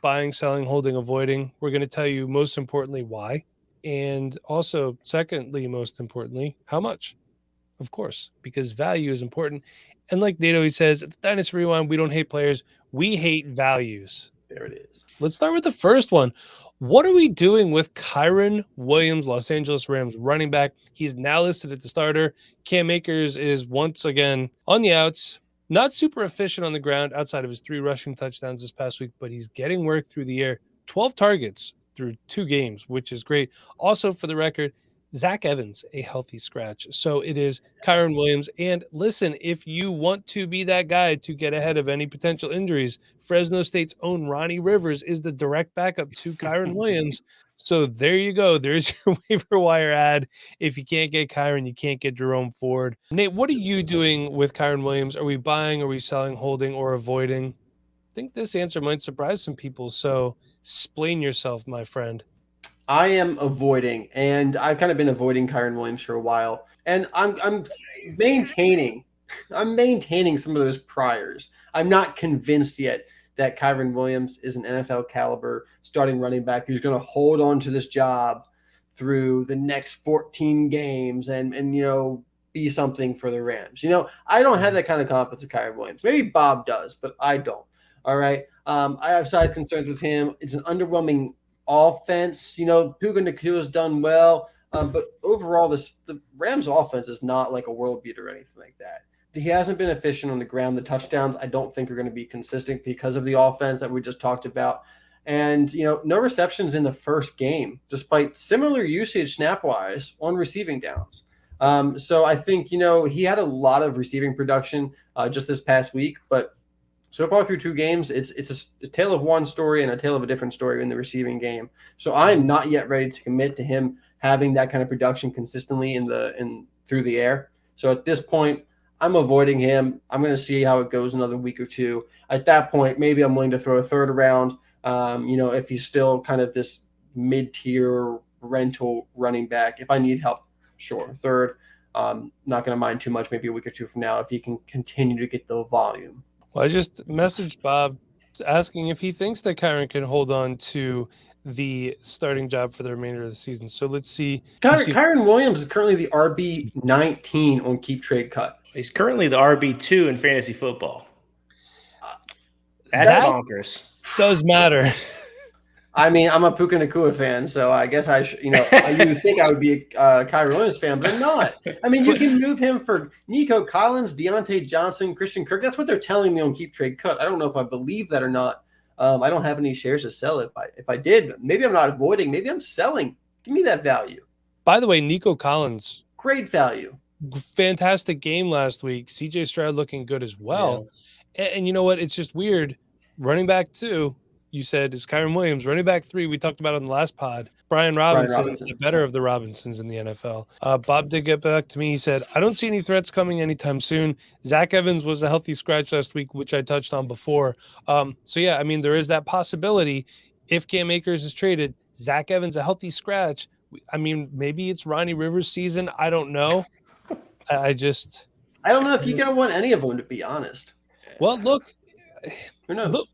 buying, selling, holding, avoiding. We're going to tell you most importantly why. And also, secondly, most importantly, how much. Of course, because value is important. And like Nato, he says, at the Dynasty Rewind, we don't hate players. We hate values. There it is. Let's start with the first one. What are we doing with Kyren Williams, Los Angeles Rams running back? He's now listed at the starter. Cam Akers is once again on the outs. Not super efficient on the ground outside of his 3 rushing touchdowns this past week, but he's getting work through the air. 12 targets through 2 games, which is great. Also, for the record, Zach Evans, a healthy scratch. So it is Kyren Williams. And listen, if you want to be that guy to get ahead of any potential injuries, Fresno State's own Ronnie Rivers is the direct backup to Kyren Williams. So there you go. There's your waiver wire ad. If you can't get Kyren, you can't get Jerome Ford. Nate, what are you doing with Kyren Williams? Are we buying, are we selling, holding, or avoiding? I think this answer might surprise some people. So explain yourself, my friend. I am avoiding, and I've kind of been avoiding Kyren Williams for a while, and I'm maintaining some of those priors. I'm not convinced yet that Kyren Williams is an NFL caliber starting running back who's going to hold on to this job through the next 14 games and be something for the Rams. I don't have that kind of confidence in Kyren Williams. Maybe Bob does, but I don't. All right. I have size concerns with him. It's an underwhelming offense. Puka Nakua's done well, but overall, the Rams' offense is not like a world beater or anything like that. He hasn't been efficient on the ground. The touchdowns, I don't think, are going to be consistent because of the offense that we just talked about. And, no receptions in the first game, despite similar usage snap-wise on receiving downs. So I think, he had a lot of receiving production just this past week, but so far through 2 games, it's a tale of one story and a tale of a different story in the receiving game. So I'm not yet ready to commit to him having that kind of production consistently through the air. So at this point, I'm avoiding him. I'm going to see how it goes another week or 2. At that point, maybe I'm willing to throw a third around. If he's still kind of this mid-tier rental running back. If I need help, sure, third. Not going to mind too much. Maybe a week or 2 from now if he can continue to get the volume. Well, I just messaged Bob asking if he thinks that Kyren can hold on to the starting job for the remainder of the season. So let's see. Kyren Williams is currently the RB19 on Keep Trade Cut. He's currently the RB2 in fantasy football. That's bonkers. Does matter. I mean, I'm a Puka Nacua fan, so I guess I should, you would think I would be a Kyren Williams fan, but I'm not. I mean, you can move him for Nico Collins, Deontay Johnson, Christian Kirk. That's what they're telling me on Keep Trade Cut. I don't know if I believe that or not. I don't have any shares to sell. If I did, maybe I'm not avoiding. Maybe I'm selling. Give me that value. By the way, Nico Collins. Great value. Fantastic game last week. CJ Stroud looking good as well. Yeah. And you know what? It's just weird. Running back 2. You said is Kyren Williams. Running back 3, we talked about on the last pod. Brian Robinson is the better of the Robinsons in the NFL. Bob did get back to me. He said, I don't see any threats coming anytime soon. Zach Evans was a healthy scratch last week, which I touched on before. So, yeah, I mean, there is that possibility. If Cam Akers is traded, Zach Evans a healthy scratch. I mean, maybe it's Ronnie Rivers' season. I don't know. I don't know if you're going to want any of them, to be honest. Well, look. Who knows?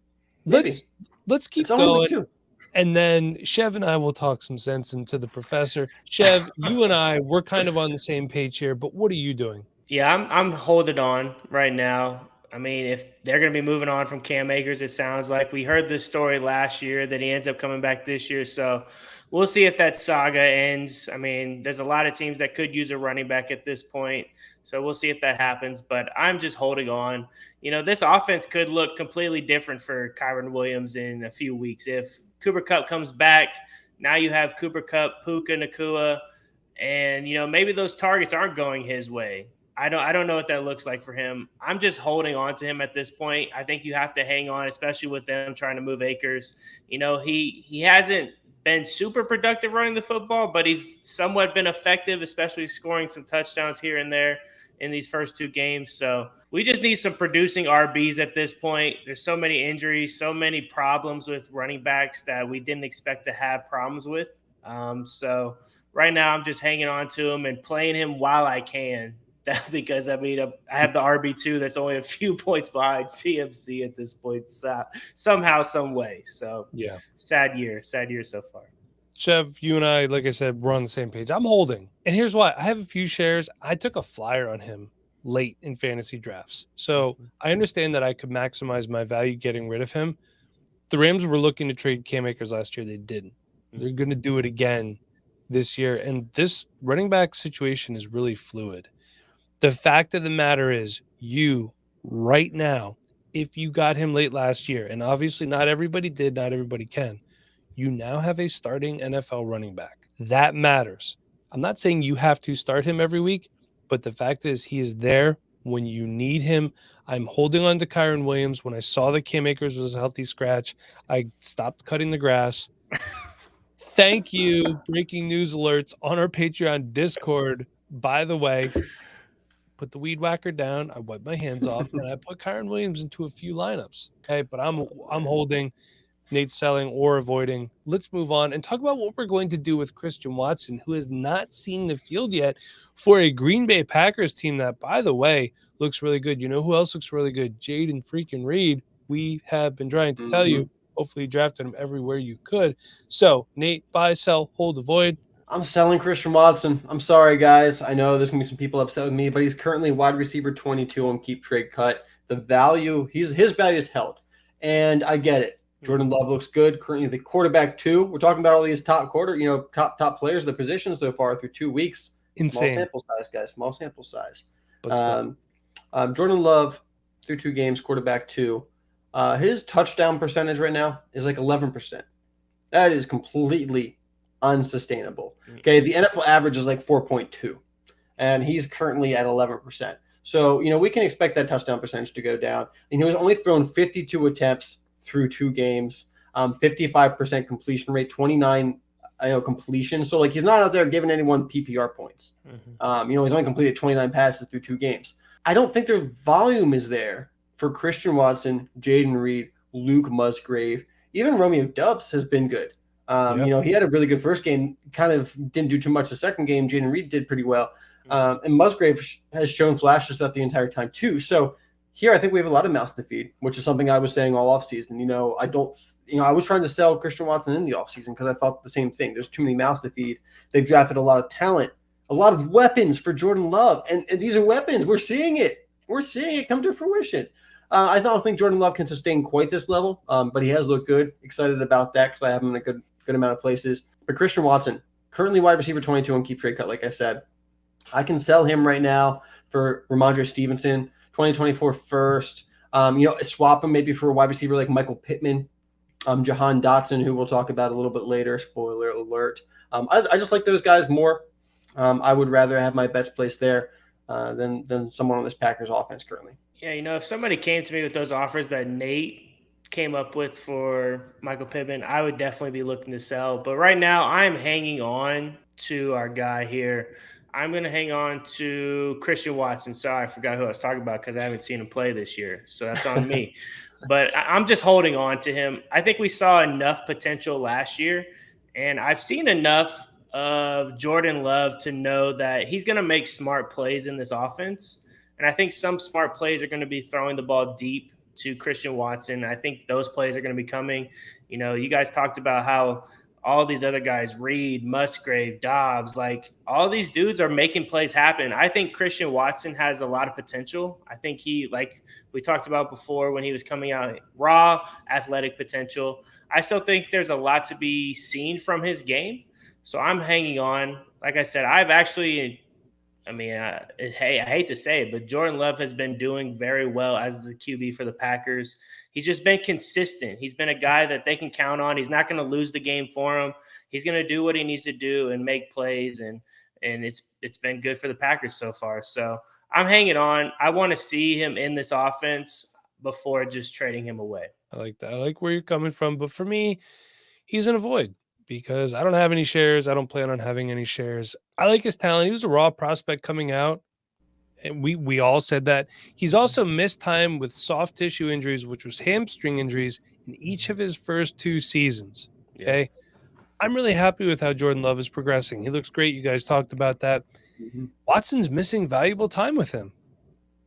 Let's keep going. And then Chev and I will talk some sense into the professor. Chev, you and I, we're kind of on the same page here, but what are you doing? Yeah, I'm holding on right now. I mean, if they're going to be moving on from Cam Akers, it sounds like. We heard this story last year that he ends up coming back this year. So we'll see if that saga ends. I mean, there's a lot of teams that could use a running back at this point. So we'll see if that happens. But I'm just holding on. This offense could look completely different for Kyren Williams in a few weeks. If Cooper Kupp comes back, now you have Cooper Kupp, Puka Nacua, and, maybe those targets aren't going his way. I don't know what that looks like for him. I'm just holding on to him at this point. I think you have to hang on, especially with them trying to move Akers. He hasn't been super productive running the football, but he's somewhat been effective, especially scoring some touchdowns here and there in these first 2 games. So we just need some producing RBs at this point. There's so many injuries, so many problems with running backs that we didn't expect to have problems with. So right now I'm just hanging on to him and playing him while I can. That because I have the RB2 that's only a few points behind CMC at this point, somehow, some way. So Yeah. sad year so far. Chev, you and I, like I said, we're on the same page. I'm holding. And here's why. I have a few shares. I took a flyer on him late in fantasy drafts. So I understand that I could maximize my value getting rid of him. The Rams were looking to trade Cam Akers last year. They didn't. They're going to do it again this year. And this running back situation is really fluid. The fact of the matter is, you right now, if you got him late last year, and obviously not everybody did, not everybody can, you now have a starting NFL running back. That matters. I'm not saying you have to start him every week, but the fact is he is there when you need him. I'm holding on to Kyren Williams. When I saw that Cam Akers was a healthy scratch, I stopped cutting the grass. Thank you, breaking news alerts on our Patreon Discord. By the way, put the weed whacker down. I wiped my hands off, and I put Kyren Williams into a few lineups. Okay, but I'm holding. Nate's selling or avoiding. Let's move on and talk about what we're going to do with Christian Watson, who has not seen the field yet for a Green Bay Packers team that, by the way, looks really good. You know who else looks really good? Jaden freaking Reed. We have been trying to tell you. Hopefully you drafted him everywhere you could. So, Nate, buy, sell, hold, avoid. I'm selling Christian Watson. I'm sorry, guys. I know there's going to be some people upset with me, but he's currently wide receiver 22 on keep trade cut. The value, his value is held. And I get it. Jordan Love looks good. Currently the quarterback 2. We're talking about all these top players of the position so far through 2 weeks. Insane. Small sample size, guys. Small sample size. But Jordan Love through 2 games, quarterback 2. His touchdown percentage right now is like 11%. That is completely unsustainable. Okay, the NFL average is like 4.2, and he's currently at 11%. So, we can expect that touchdown percentage to go down. And he was only thrown 52 attempts through 2 games, 55% completion rate, 29 completion. So, he's not out there giving anyone PPR points. He's only completed 29 passes through 2 games. I don't think their volume is there for Christian Watson, Jaden Reed, Luke Musgrave. Even Romeo Doubs has been good. He had a really good first game, kind of didn't do too much the second game. Jaden Reed did pretty well. And Musgrave has shown flashes throughout the entire time too. So here I think we have a lot of mouths to feed, which is something I was saying all offseason. I was trying to sell Christian Watson in the offseason because I thought the same thing. There's too many mouths to feed. They've drafted a lot of talent, a lot of weapons for Jordan Love. And these are weapons. We're seeing it. We're seeing it come to fruition. I don't think Jordan Love can sustain quite this level, but he has looked good. Excited about that because I have him in a good amount of places. But Christian Watson, currently wide receiver 22 on keep trade cut, like I said. I can sell him right now for Ramondre Stevenson, 2024 first. Swap him maybe for a wide receiver like Michael Pittman, Jahan Dotson, who we'll talk about a little bit later. Spoiler alert. I just like those guys more. I would rather have my bets placed there than someone on this Packers offense currently. Yeah, if somebody came to me with those offers that Nate came up with for Michael Pittman, I would definitely be looking to sell. But right now, I'm hanging on to our guy here. I'm going to hang on to Christian Watson. Sorry, I forgot who I was talking about because I haven't seen him play this year. So that's on me. But I'm just holding on to him. I think we saw enough potential last year, and I've seen enough of Jordan Love to know that he's going to make smart plays in this offense. And I think some smart plays are going to be throwing the ball deep to Christian Watson. I think those plays are going to be coming. You guys talked about how all these other guys, Reed, Musgrave, Dobbs, all these dudes are making plays happen. I think Christian Watson has a lot of potential. I think he, like we talked about before when he was coming out, raw athletic potential. I still think there's a lot to be seen from his game. So I'm hanging on. Like I said, I've actually – I hate to say it, but Jordan Love has been doing very well as the QB for the Packers. He's just been consistent. He's been a guy that they can count on. He's not going to lose the game for him. He's going to do what he needs to do and make plays, and it's been good for the Packers so far. So I'm hanging on. I want to see him in this offense before just trading him away. I like that. I like where you're coming from, but for me, he's an avoid. Because I don't have any shares. I don't plan on having any shares. I like his talent. He was a raw prospect coming out. And we all said that. He's also missed time with soft tissue injuries, which was hamstring injuries, in each of his first 2 seasons. Okay. I'm really happy with how Jordan Love is progressing. He looks great. You guys talked about that. Watson's missing valuable time with him.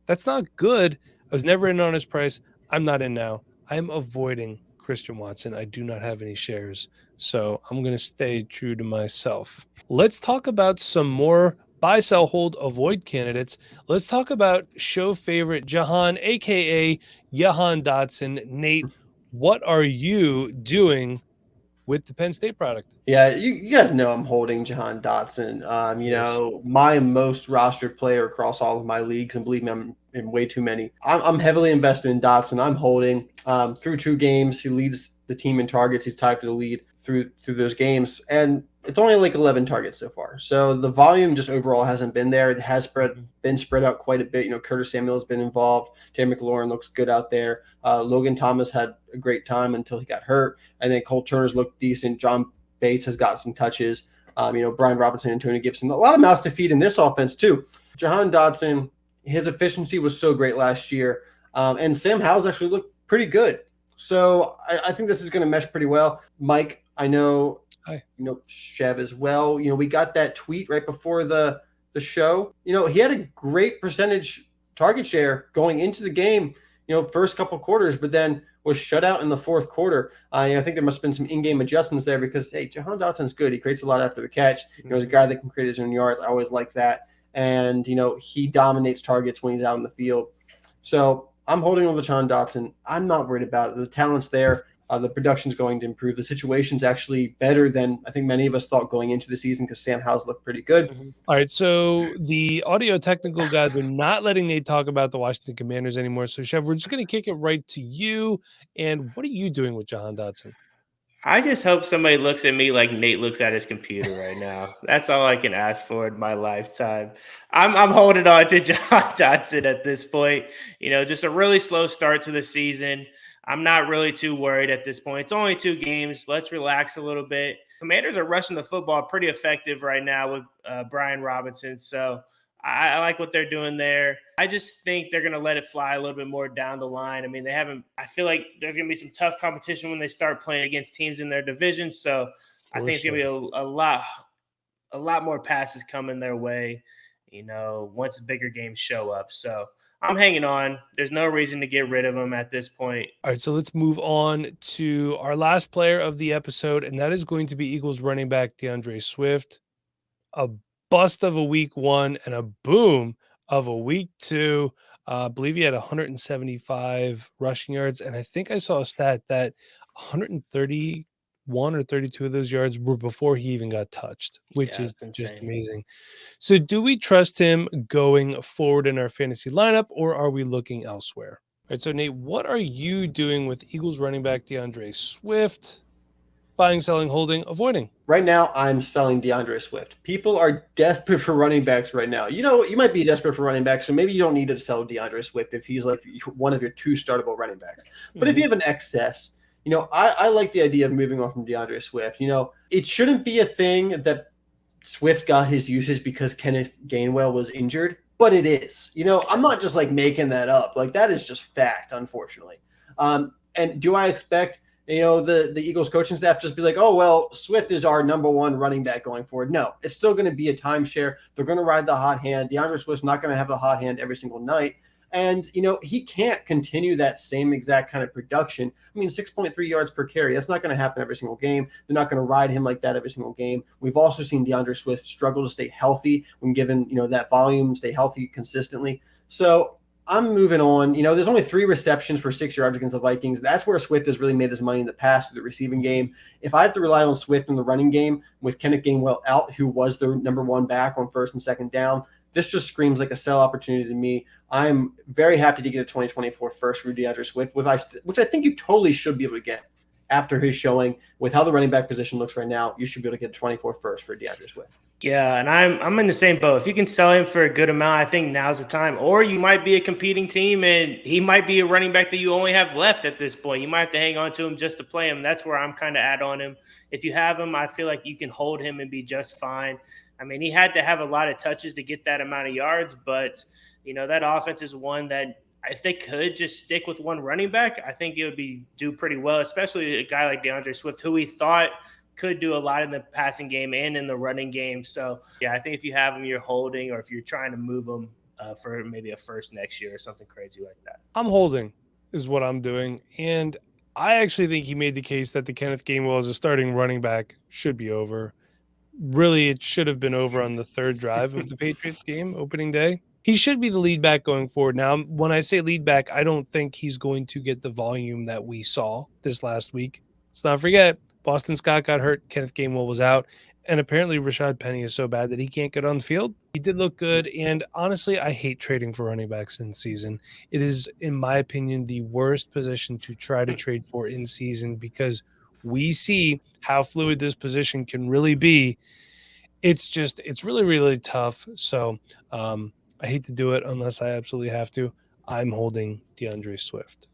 That's not good. I was never in on his price. I'm not in now. I'm avoiding Christian Watson. I do not have any shares, so I'm going to stay true to myself. Let's talk about some more buy, sell, hold, avoid candidates. Let's talk about show favorite Jahan, aka Jahan Dotson. Nate, what are you doing with the Penn State product? Yeah, you guys know I'm holding Jahan Dotson. My most rostered player across all of my leagues, and believe me, I'm in way too many. I'm heavily invested in Dotson. I'm holding through 2 games. He leads the team in targets. He's tied for the lead through those games, and it's only like 11 targets so far. So the volume just overall hasn't been there. It has been spread out quite a bit. Curtis Samuel's been involved. Terry McLaurin looks good out there. Logan Thomas had a great time until he got hurt. And then Cole Turner's looked decent. John Bates has got some touches. Brian Robinson and Tony Gibson. A lot of mouths to feed in this offense too. Jahan Dotson, his efficiency was so great last year. And Sam Howell's actually looked pretty good. So I think this is going to mesh pretty well. Mike, I know, Hi. Chev as well. We got that tweet right before the show. He had a great percentage target share going into the game, first couple quarters, but then was shut out in the fourth quarter. I think there must have been some in-game adjustments there because, hey, Jahan Dotson's good. He creates a lot after the catch. He's a guy that can create his own yards. I always like that. And, he dominates targets when he's out in the field. So I'm holding on to Jahan Dotson. I'm not worried about it. The talent's there. The production's going to improve. The situation's actually better than I think many of us thought going into the season because Sam Howell's looked pretty good. All right, so the audio technical guys are not letting Nate talk about the Washington Commanders anymore. So, Chev, we're just going to kick it right to you. And what are you doing with Jahan Dotson? I just hope somebody looks at me like Nate looks at his computer right now. That's all I can ask for in my lifetime. I'm holding on to Jahan Dotson at this point. Just a really slow start to the season. I'm not really too worried at this point. It's only 2 games. Let's relax a little bit. Commanders are rushing the football pretty effective right now with Brian Robinson. So I like what they're doing there. I just think they're going to let it fly a little bit more down the line. I mean, I feel like there's going to be some tough competition when they start playing against teams in their division. So I think it's going to be a lot more passes coming their way, once the bigger games show up. So I'm hanging on. There's no reason to get rid of him at this point. All right, so let's move on to our last player of the episode, and that is going to be Eagles running back DeAndre Swift. A bust of a week 1 and a boom of a week 2. I believe he had 175 rushing yards, and I think I saw a stat that 131 or 32 of those yards were before he even got touched, which is just amazing. So do we trust him going forward in our fantasy lineup, or are we looking elsewhere? All right, so Nate, what are you doing with Eagles running back DeAndre Swift? Buying, selling, holding, avoiding. Right now, I'm selling DeAndre Swift. People are desperate for running backs right now. You might be desperate for running backs, so maybe you don't need to sell DeAndre Swift if he's like one of your 2 startable running backs. But if you have an excess, I like the idea of moving on from DeAndre Swift. It shouldn't be a thing that Swift got his usage because Kenneth Gainwell was injured, but it is. I'm not just like making that up. Like that is just fact, unfortunately. And do I expect the Eagles coaching staff just be like, oh, well, Swift is our number 1 running back going forward? No, it's still going to be a timeshare. They're going to ride the hot hand. DeAndre Swift's not going to have the hot hand every single night. And, he can't continue that same exact kind of production. I mean, 6.3 yards per carry, that's not going to happen every single game. They're not going to ride him like that every single game. We've also seen DeAndre Swift struggle to stay healthy when given, that volume, stay healthy consistently. So I'm moving on. There's only 3 receptions for 6 yards against the Vikings. That's where Swift has really made his money in the past through the receiving game. If I have to rely on Swift in the running game with Kenneth Gainwell out, who was the number 1 back on first and second down, this just screams like a sell opportunity to me. I'm very happy to get a 2024 first for DeAndre Swift, which I think you totally should be able to get after his showing. With how the running back position looks right now, you should be able to get a 24 first for DeAndre Swift. Yeah, and I'm in the same boat. If you can sell him for a good amount, I think now's the time. Or you might be a competing team, and he might be a running back that you only have left at this point. You might have to hang on to him just to play him. That's where I'm kind of at on him. If you have him, I feel like you can hold him and be just fine. I mean, he had to have a lot of touches to get that amount of yards, but, that offense is one that if they could just stick with 1 running back, I think it would do pretty well, especially a guy like DeAndre Swift, who we thought could do a lot in the passing game and in the running game. So, yeah, I think if you have him, you're holding, or if you're trying to move him for maybe a first next year or something crazy like that. I'm holding is what I'm doing. And I actually think he made the case that the Kenneth Gainwell as a starting running back should be over. Really, it should have been over on the third drive of the Patriots game, opening day. He should be the lead back going forward. Now, when I say lead back, I don't think he's going to get the volume that we saw this last week. Let's not forget, Boston Scott got hurt, Kenneth Gainwell was out, and apparently Rashad Penny is so bad that he can't get on the field. He did look good, and honestly, I hate trading for running backs in season. It is, in my opinion, the worst position to try to trade for in season because we see how fluid this position can really be. It's really, really tough. So I hate to do it unless I absolutely have to. I'm holding DeAndre Swift.